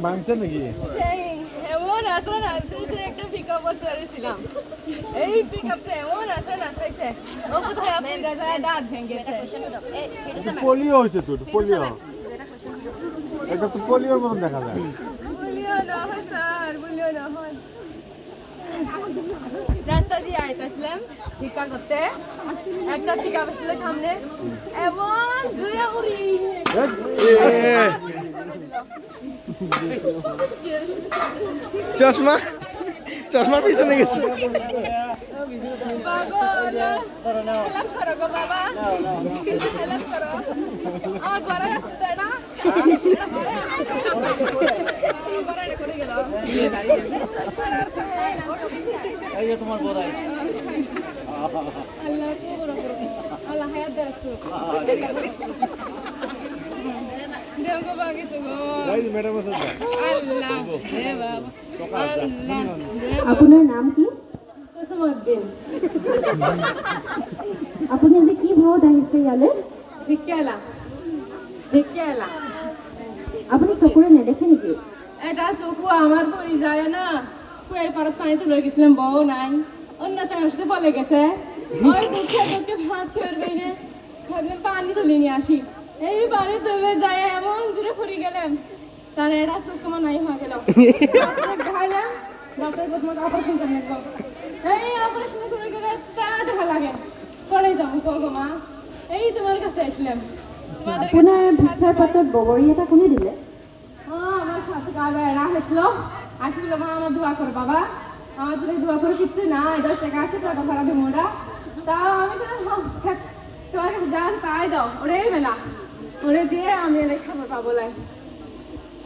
ভাঙছে নাকি? এমন আসলে নাচছে একটা পিকআপে চড়েছিলাম। এই পিকআপটা এমন আসলে নাচছে ও কোথায় আপনি যায় দাঁত ভেঙেছে। পোলিও হয়েছে তো, পোলিও এটা তো পোলিওর মতন দেখা যায়। পোলিও না হয় স্যার, পোলিও না হয়। রাস্তা দিয়ে আইতেছিলাম ভিক্ষা করতে, একটা পিকআপ ছিল সামনে, এমন জোরে উড়ি চশমা চশমা পিছনে গেছে। পাগল, হেল্প করো গো বাবা, হেল্প করো। আমার বড় রাস্তা না, তোমার বড় আল্লাহ হায়াত দারাজ করুক। দেও গো বাগে গো আল্লাহ হে বাবা আল্লাহ। আপনার নাম কি? কুসুমউদ্দিন। আপুনি আজি কি ভাওত আহিছে ইয়ালৈ? ভিক্ষালা ভিক্ষালা। আপুনি চকুৰে নেদেখে নেকি? এটা চকু আমার পরি যায় না, কুয়ের পাড়াত পানি তুলে গেছিলাম, বউ নাই, অন্য চাঙার সাথে বলে গেছে, ওই দুঃখে দুঃখে ভাত খেয়ে বেড়ে ভাবলাম পানি তুলে নিয়ে আসি। এই পানি তুলে যায় এমন জোরে পড়ে গেলাম, তার এটা চোখ আমার নাই হয়ে গেল। দেখাইলাম ডক্টর প্রথমে অপারেশন করে নেবো, এই অপারেশন করে গেলে তা দেখা লাগে করে যাও গো মা, এই তোমার কাছে আসলাম। আপোনাৰ ভিক্ষাৰ পাত্ৰত বগৰী এটা কোনে দিলে? আমার সাথে কাবে রাখছিল, আসছিল মা আমার দোয়া করে বাবা, আমার জন্য দোয়া করে কিচ্ছু না, 10 টাকা আছে টাকা ভাড়া দেবো ওটা। তা আমি তোমার কাছে যা তাই দাও, ওরে মেলা ওরে দিয়ে আমি এনে খাবার পাবো লাই।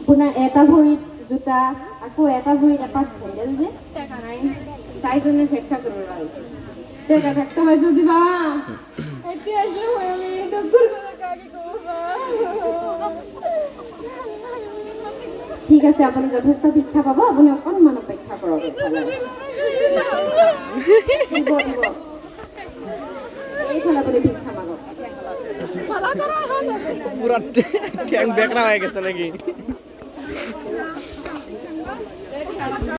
আপোনাৰ এটা ভৰিত জোতা, আকৌ এটা ভৰিত এপাত চেণ্ডেল যে। টাকা নাই, তাই জন্য ভিক্ষা করবে লাগছে। টাকা থাকতে হয় যদি বা এটি আসলে হয় আমি দুঃখ করে কাকে করবো। ঠিক আছে, আপুনি যথেষ্ট ভিক্ষা পাব, আপুনি অকণমান অপেক্ষা কৰক। এইফালে আপুনি ভিক্ষা মাগক। পুরা বেকরা হয়ে গেছে নাকি?